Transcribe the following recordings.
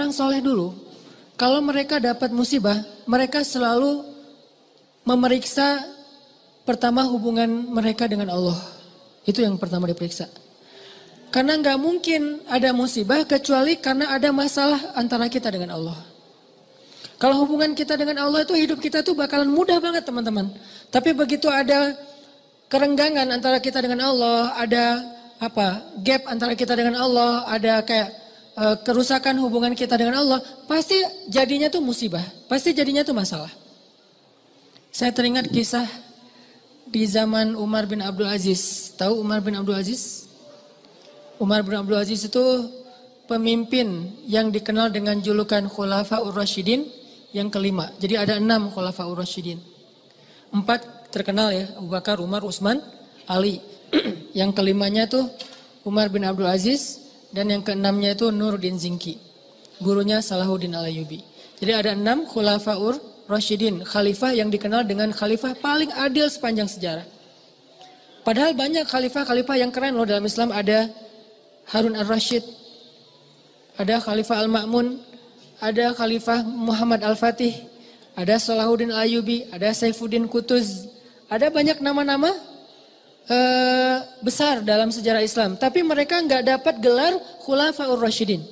orang soleh dulu, kalau mereka dapat musibah, mereka selalu memeriksa pertama hubungan mereka dengan Allah. Itu yang pertama diperiksa. Karena nggak mungkin ada musibah kecuali karena ada masalah antara kita dengan Allah. Kalau hubungan kita dengan Allah itu hidup kita tuh bakalan mudah banget teman-teman. Tapi begitu ada kerenggangan antara kita dengan Allah, ada gap antara kita dengan Allah, ada kayak kerusakan hubungan kita dengan Allah, pasti jadinya tuh musibah, pasti jadinya tuh masalah. Saya teringat kisah di zaman Umar bin Abdul Aziz. Tahu Umar bin Abdul Aziz? Umar bin Abdul Aziz itu pemimpin yang dikenal dengan julukan Khulafaur Rasyidin yang kelima. Jadi ada 6 Khulafaur Rasyidin. 4 terkenal ya, Abu Bakar, Umar, Utsman, Ali. Yang kelimanya tuh Umar bin Abdul Aziz dan yang keenamnya itu Nuruddin Zinki. Gurunya Salahuddin Al-Ayyubi. Jadi ada 6 Khulafaur Rasyidin, khalifah yang dikenal dengan khalifah paling adil sepanjang sejarah. Padahal banyak khalifah-khalifah yang keren loh dalam Islam. Ada Harun Ar-Rasyid, ada Khalifah Al-Ma'mun, ada Khalifah Muhammad Al-Fatih, ada Salahuddin Al-Ayyubi, ada Saifuddin Qutuz. Ada banyak nama-nama besar dalam sejarah Islam. Tapi mereka nggak dapat gelar Khulafaur Rasyidin.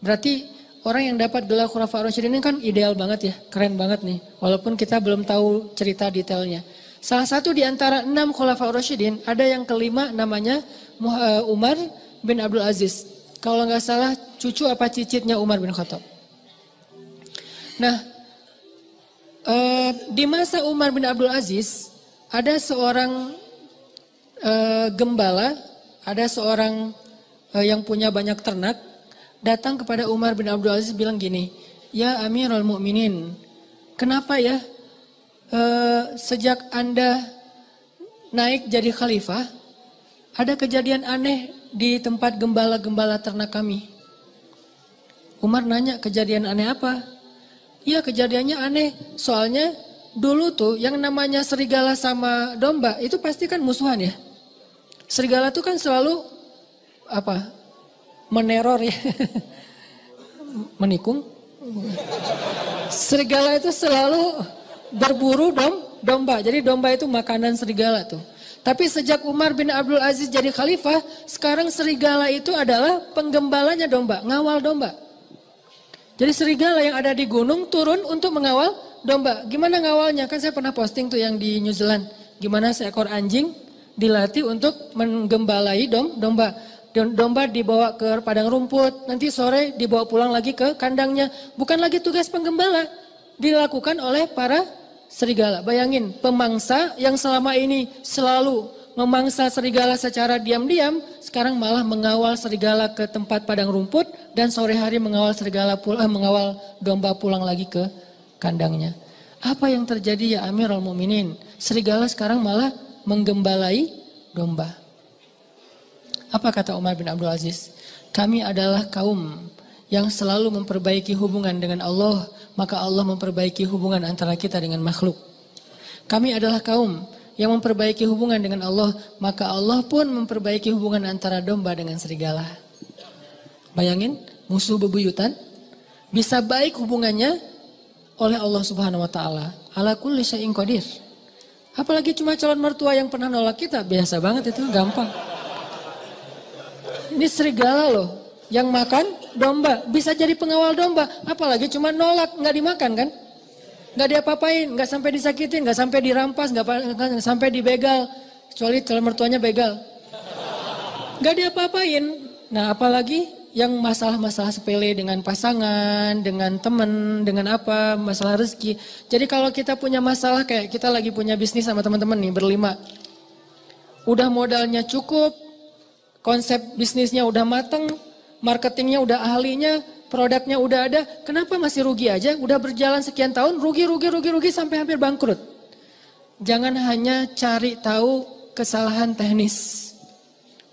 Berarti orang yang dapat gelar Khulafaur Rasyidin ini kan ideal banget ya, keren banget nih. Walaupun kita belum tahu cerita detailnya. Salah satu di antara 6 Khulafaur Rasyidin, ada yang kelima namanya Umar bin Abdul Aziz. Kalau nggak salah cucu apa cicitnya Umar bin Khattab. Nah, di masa Umar bin Abdul Aziz ada seorang gembala, ada seorang yang punya banyak ternak datang kepada Umar bin Abdul Aziz bilang gini, ya Amirul Mukminin, kenapa ya sejak Anda naik jadi khalifah ada kejadian aneh di tempat gembala-gembala ternak kami. Umar nanya, kejadian aneh apa? Iya, kejadiannya aneh. Soalnya dulu tuh yang namanya serigala sama domba itu pasti kan musuhan ya. Serigala tuh kan selalu meneror ya. Menikung. Serigala itu selalu berburu domba. Jadi domba itu makanan serigala tuh. Tapi sejak Umar bin Abdul Aziz jadi khalifah, sekarang serigala itu adalah penggembalanya domba, ngawal domba. Jadi serigala yang ada di gunung turun untuk mengawal domba. Gimana ngawalnya? Kan saya pernah posting tuh yang di New Zealand. Gimana seekor anjing dilatih untuk menggembalai domba. Domba dibawa ke padang rumput, nanti sore dibawa pulang lagi ke kandangnya. Bukan lagi tugas penggembala, dilakukan oleh para serigala. Bayangin, pemangsa yang selama ini selalu memangsa serigala secara diam-diam, sekarang malah mengawal serigala ke tempat padang rumput dan sore hari mengawal mengawal domba pulang lagi ke kandangnya. Apa yang terjadi ya Amirul Mukminin? Serigala sekarang malah menggembalai domba. Apa kata Umar bin Abdul Aziz? Kami adalah kaum yang selalu memperbaiki hubungan dengan Allah, maka Allah memperbaiki hubungan antara kita dengan makhluk. Kami adalah kaum yang memperbaiki hubungan dengan Allah, maka Allah pun memperbaiki hubungan antara domba dengan serigala. Bayangin, musuh bebuyutan bisa baik hubungannya oleh Allah Subhanahu wa taala. Ala kulli syai'in qadir. Apalagi cuma calon mertua yang pernah nolak kita, biasa banget itu, gampang. Ini serigala loh, yang makan domba, bisa jadi pengawal domba. Apalagi cuma nolak, nggak dimakan kan? Nggak diapa-apain, nggak sampai disakitin, nggak sampai dirampas, nggak sampai dibegal. Kecuali calon mertuanya begal. Nggak diapa-apain. Nah apalagi yang masalah-masalah sepele dengan pasangan, dengan teman, dengan apa, masalah rezeki. Jadi kalau kita punya masalah kayak kita lagi punya bisnis sama teman-teman nih berlima. Udah modalnya cukup, konsep bisnisnya udah mateng, marketingnya udah ahlinya, produknya udah ada, kenapa masih rugi aja? Udah berjalan sekian tahun, rugi sampai hampir bangkrut. Jangan hanya cari tahu kesalahan teknis.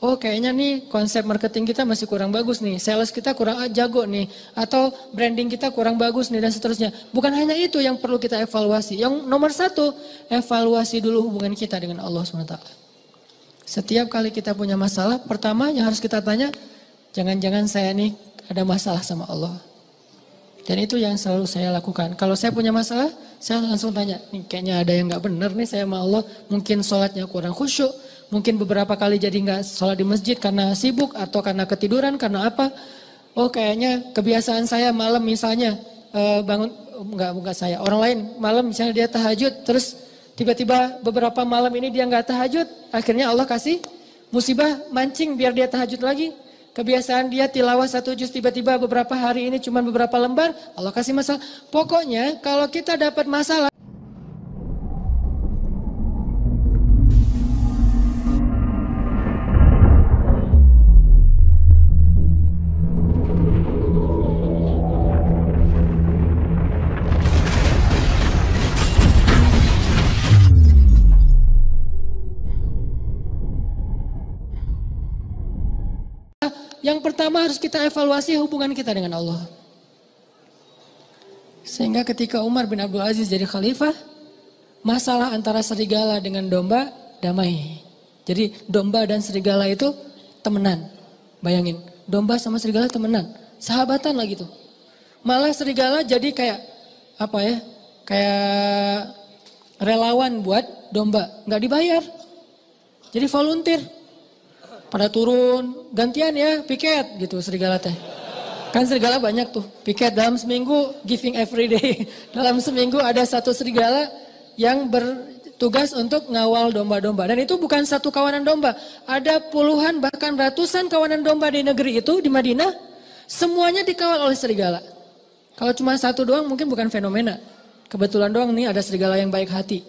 Oh kayaknya nih konsep marketing kita masih kurang bagus nih, sales kita kurang jago nih, atau branding kita kurang bagus nih dan seterusnya. Bukan hanya itu yang perlu kita evaluasi. Yang nomor 1, evaluasi dulu hubungan kita dengan Allah SWT. Setiap kali kita punya masalah, pertama yang harus kita tanya, jangan-jangan saya nih ada masalah sama Allah. Dan itu yang selalu saya lakukan. Kalau saya punya masalah, saya langsung tanya, nih kayaknya ada yang gak benar nih saya sama Allah. Mungkin sholatnya kurang khusyuk, mungkin beberapa kali jadi gak sholat di masjid karena sibuk atau karena ketiduran, karena apa. Oh kayaknya kebiasaan saya malam misalnya bangun, enggak saya, orang lain malam misalnya dia tahajud, terus tiba-tiba beberapa malam ini dia gak tahajud, akhirnya Allah kasih musibah mancing biar dia tahajud lagi. Kebiasaan dia tilawah 1 juz, tiba-tiba beberapa hari ini cuma beberapa lembar, Allah kasih masalah. Pokoknya kalau kita dapat masalah, yang pertama harus kita evaluasi hubungan kita dengan Allah. Sehingga ketika Umar bin Abdul Aziz jadi khalifah, masalah antara serigala dengan domba damai. Jadi domba dan serigala itu temenan. Bayangin, domba sama serigala temenan. Sahabatan lah gitu. Malah serigala jadi kayak apa ya? Kayak relawan buat domba. Nggak dibayar. Jadi volunteer. Pada turun, gantian ya, piket gitu serigala teh. Kan serigala banyak tuh, piket dalam seminggu, giving every day. Dalam seminggu ada 1 serigala yang bertugas untuk ngawal domba-domba. Dan itu bukan 1 kawanan domba. Ada puluhan bahkan ratusan kawanan domba di negeri itu, di Madinah. Semuanya dikawal oleh serigala. Kalau cuma 1 doang mungkin bukan fenomena. Kebetulan doang nih ada serigala yang baik hati.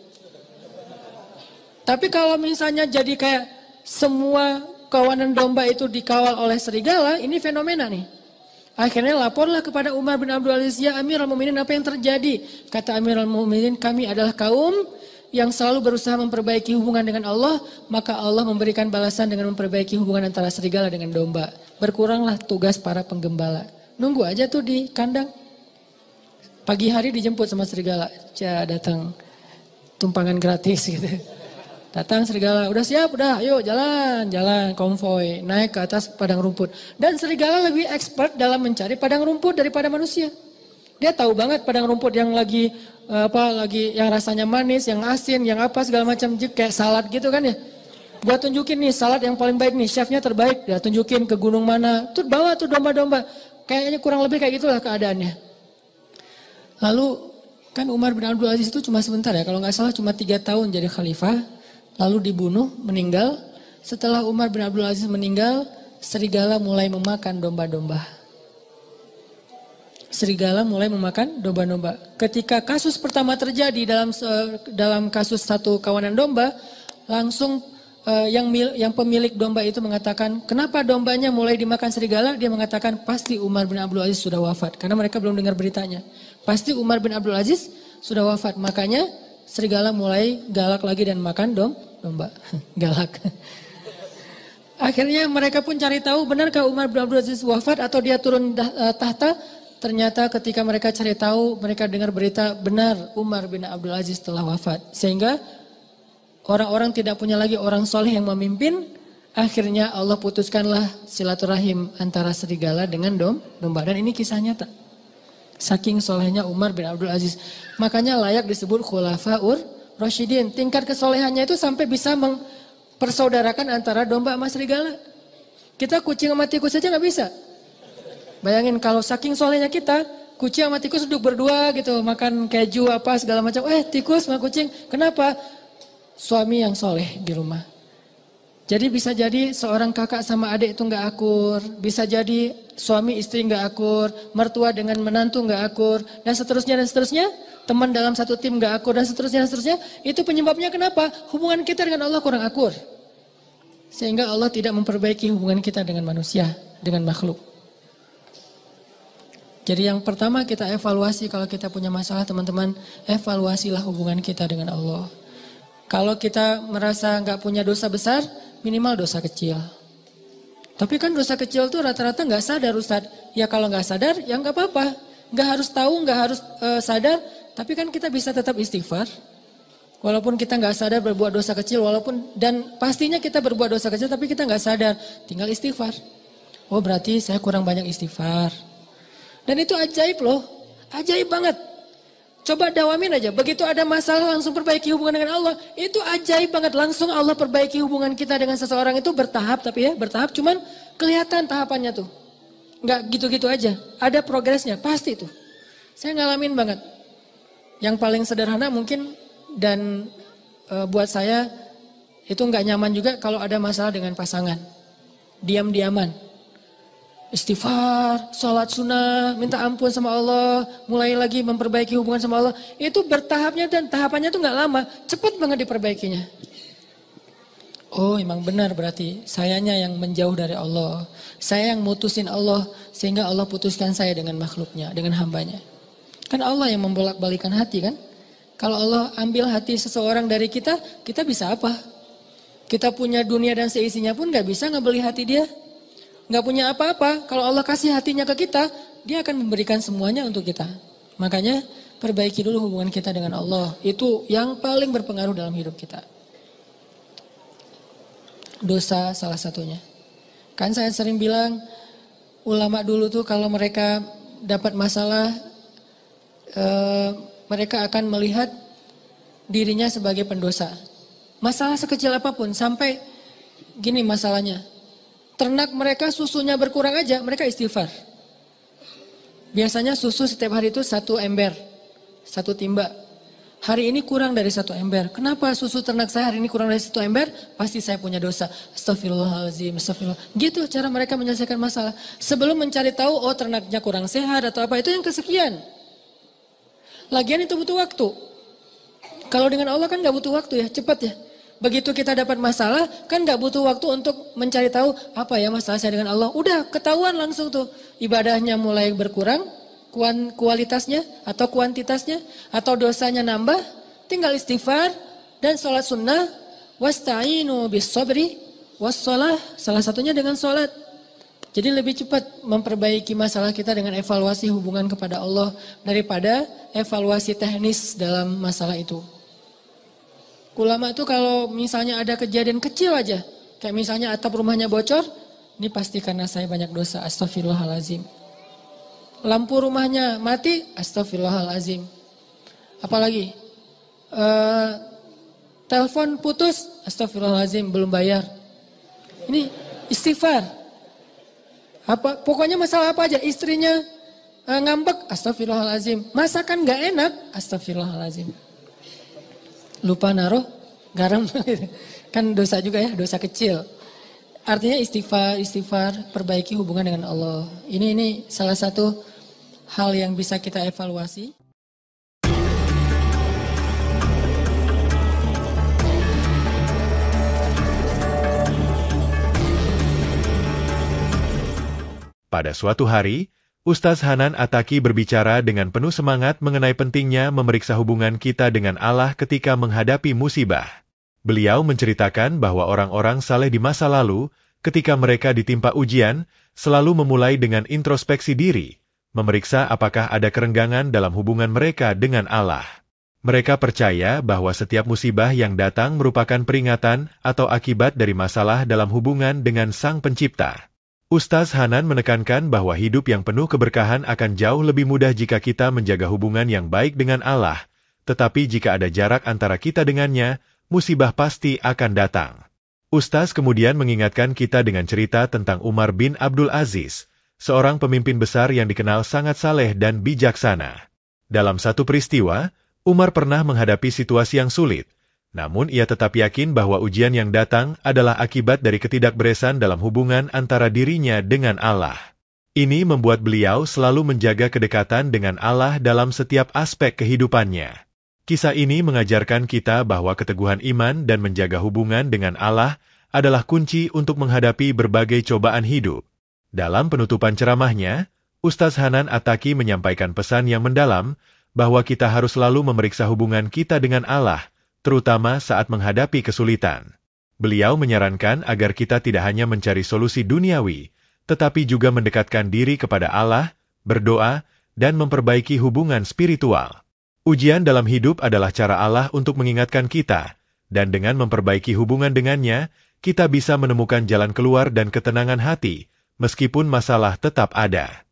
Tapi kalau misalnya jadi kayak semua kawanan domba itu dikawal oleh serigala, ini fenomena nih. Akhirnya laporlah kepada Umar bin Abdul Aziz, ya Amirul Mukminin apa yang terjadi? Kata Amirul Mukminin, kami adalah kaum yang selalu berusaha memperbaiki hubungan dengan Allah, maka Allah memberikan balasan dengan memperbaiki hubungan antara serigala dengan domba. Berkuranglah tugas para penggembala. Nunggu aja tuh di kandang. Pagi hari dijemput sama serigala, datang tumpangan gratis gitu. Datang serigala, udah siap, udah ayo jalan konvoy, naik ke atas padang rumput. Dan serigala lebih expert dalam mencari padang rumput daripada manusia. Dia tahu banget padang rumput yang lagi yang rasanya manis, yang asin, yang apa segala macam, kayak salad gitu kan ya. Gua tunjukin nih salad yang paling baik nih, chefnya terbaik, dia tunjukin ke gunung mana, tuh bawa tuh domba-domba. Kayaknya kurang lebih kayak gitulah keadaannya. Lalu kan Umar bin Abdul Aziz itu cuma sebentar ya, kalau nggak salah cuma 3 tahun jadi khalifah. Lalu dibunuh, meninggal. Setelah Umar bin Abdul Aziz meninggal, serigala mulai memakan domba-domba. Serigala mulai memakan domba-domba. Ketika kasus pertama terjadi dalam kasus 1 kawanan domba, langsung yang pemilik domba itu mengatakan, kenapa dombanya mulai dimakan serigala? Dia mengatakan, pasti Umar bin Abdul Aziz sudah wafat. Karena mereka belum dengar beritanya. Pasti Umar bin Abdul Aziz sudah wafat. Makanya serigala mulai galak lagi dan makan domba. Galak. Akhirnya mereka pun cari tahu benarkah Umar bin Abdul Aziz wafat atau dia turun tahta. Ternyata ketika mereka cari tahu, mereka dengar berita benar Umar bin Abdul Aziz telah wafat. Sehingga orang-orang tidak punya lagi orang soleh yang memimpin. Akhirnya Allah putuskanlah silaturahim antara serigala dengan domba. Dan ini kisah nyata. Saking solehnya Umar bin Abdul Aziz. Makanya layak disebut khulafaur rasyidin. Tingkat kesolehannya itu sampai bisa mempersaudarakan antara domba sama serigala. Kita kucing sama tikus saja nggak bisa. Bayangin kalau saking solehnya kita, kucing sama tikus duduk berdua gitu. Makan keju apa segala macam. Tikus sama kucing. Kenapa? Suami yang soleh di rumah. Jadi bisa jadi seorang kakak sama adik itu nggak akur, bisa jadi suami istri nggak akur, mertua dengan menantu nggak akur, dan seterusnya, teman dalam satu tim nggak akur, dan seterusnya. Itu penyebabnya kenapa? Hubungan kita dengan Allah kurang akur. Sehingga Allah tidak memperbaiki hubungan kita dengan manusia, dengan makhluk. Jadi yang pertama kita evaluasi kalau kita punya masalah teman-teman, evaluasilah hubungan kita dengan Allah. Kalau kita merasa nggak punya dosa besar, minimal dosa kecil. Tapi kan dosa kecil tuh rata-rata nggak sadar Ustadz. Ya kalau nggak sadar ya nggak apa-apa. Nggak harus tahu, nggak harus sadar. Tapi kan kita bisa tetap istighfar. Walaupun kita nggak sadar berbuat dosa kecil, dan pastinya kita berbuat dosa kecil tapi kita nggak sadar. Tinggal istighfar. Oh berarti saya kurang banyak istighfar. Dan itu ajaib loh. Ajaib banget. Coba dawamin aja. Begitu ada masalah langsung perbaiki hubungan dengan Allah. Itu ajaib banget. Langsung Allah perbaiki hubungan kita dengan seseorang itu bertahap. Tapi ya bertahap cuman kelihatan tahapannya tuh. Nggak gitu-gitu aja. Ada progresnya. Pasti tuh. Saya ngalamin banget. Yang paling sederhana mungkin dan buat saya itu nggak nyaman juga kalau ada masalah dengan pasangan. Diam-diaman. Istighfar, sholat sunnah, minta ampun sama Allah, mulai lagi memperbaiki hubungan sama Allah. Itu bertahapnya dan tahapannya tuh nggak lama, cepat banget diperbaikinya. Oh emang benar berarti sayanya yang menjauh dari Allah. Saya yang mutusin Allah sehingga Allah putuskan saya dengan makhluknya, dengan hambanya. Kan Allah yang membolak-balikan hati kan. Kalau Allah ambil hati seseorang dari kita, kita bisa apa? Kita punya dunia dan seisinya pun gak bisa ngebeli hati dia. Gak punya apa-apa, kalau Allah kasih hatinya ke kita, dia akan memberikan semuanya untuk kita. Makanya perbaiki dulu hubungan kita dengan Allah. Itu yang paling berpengaruh dalam hidup kita. Dosa salah satunya. Kan saya sering bilang, ulama dulu tuh kalau mereka dapat masalah, mereka akan melihat dirinya sebagai pendosa. Masalah sekecil apapun, sampai gini masalahnya. Ternak mereka susunya berkurang aja, mereka istighfar. Biasanya susu setiap hari itu 1 ember, 1 timba. Hari ini kurang dari 1 ember. Kenapa susu ternak saya hari ini kurang dari 1 ember? Pasti saya punya dosa. Astagfirullahaladzim, astagfirullah. Gitu cara mereka menyelesaikan masalah. Sebelum mencari tahu, oh ternaknya kurang sehat atau apa, itu yang kesekian. Lagian itu butuh waktu. Kalau dengan Allah kan gak butuh waktu ya, cepat ya. Begitu kita dapat masalah, kan gak butuh waktu untuk mencari tahu apa ya masalah saya dengan Allah. Udah ketahuan langsung tuh. Ibadahnya mulai berkurang, kualitasnya atau kuantitasnya, atau dosanya nambah, tinggal istighfar dan sholat sunnah. Wasta'inu bis sabri wassalah, salah satunya dengan sholat. Jadi lebih cepat memperbaiki masalah kita dengan evaluasi hubungan kepada Allah daripada evaluasi teknis dalam masalah itu. Ulama itu kalau misalnya ada kejadian kecil aja, kayak misalnya atap rumahnya bocor, ini pasti karena saya banyak dosa, astagfirullahalazim. Lampu rumahnya mati, astagfirullahalazim. Apalagi, telepon putus, astagfirullahalazim, belum bayar. Ini istighfar. Pokoknya masalah apa aja, istrinya ngambek, astagfirullahalazim. Masakan gak enak, astagfirullahalazim. Lupa naruh garam, kan dosa juga ya, dosa kecil. Artinya istighfar, perbaiki hubungan dengan Allah. Ini salah satu hal yang bisa kita evaluasi. Pada suatu hari, Ustaz Hanan Attaqi berbicara dengan penuh semangat mengenai pentingnya memeriksa hubungan kita dengan Allah ketika menghadapi musibah. Beliau menceritakan bahwa orang-orang saleh di masa lalu, ketika mereka ditimpa ujian, selalu memulai dengan introspeksi diri, memeriksa apakah ada kerenggangan dalam hubungan mereka dengan Allah. Mereka percaya bahwa setiap musibah yang datang merupakan peringatan atau akibat dari masalah dalam hubungan dengan Sang Pencipta. Ustaz Hanan menekankan bahwa hidup yang penuh keberkahan akan jauh lebih mudah jika kita menjaga hubungan yang baik dengan Allah, tetapi jika ada jarak antara kita dengannya, musibah pasti akan datang. Ustaz kemudian mengingatkan kita dengan cerita tentang Umar bin Abdul Aziz, seorang pemimpin besar yang dikenal sangat saleh dan bijaksana. Dalam satu peristiwa, Umar pernah menghadapi situasi yang sulit, namun ia tetap yakin bahwa ujian yang datang adalah akibat dari ketidakberesan dalam hubungan antara dirinya dengan Allah. Ini membuat beliau selalu menjaga kedekatan dengan Allah dalam setiap aspek kehidupannya. Kisah ini mengajarkan kita bahwa keteguhan iman dan menjaga hubungan dengan Allah adalah kunci untuk menghadapi berbagai cobaan hidup. Dalam penutupan ceramahnya, Ustaz Hanan Attaqi menyampaikan pesan yang mendalam bahwa kita harus selalu memeriksa hubungan kita dengan Allah, terutama saat menghadapi kesulitan. Beliau menyarankan agar kita tidak hanya mencari solusi duniawi, tetapi juga mendekatkan diri kepada Allah, berdoa, dan memperbaiki hubungan spiritual. Ujian dalam hidup adalah cara Allah untuk mengingatkan kita, dan dengan memperbaiki hubungan dengannya, kita bisa menemukan jalan keluar dan ketenangan hati, meskipun masalah tetap ada.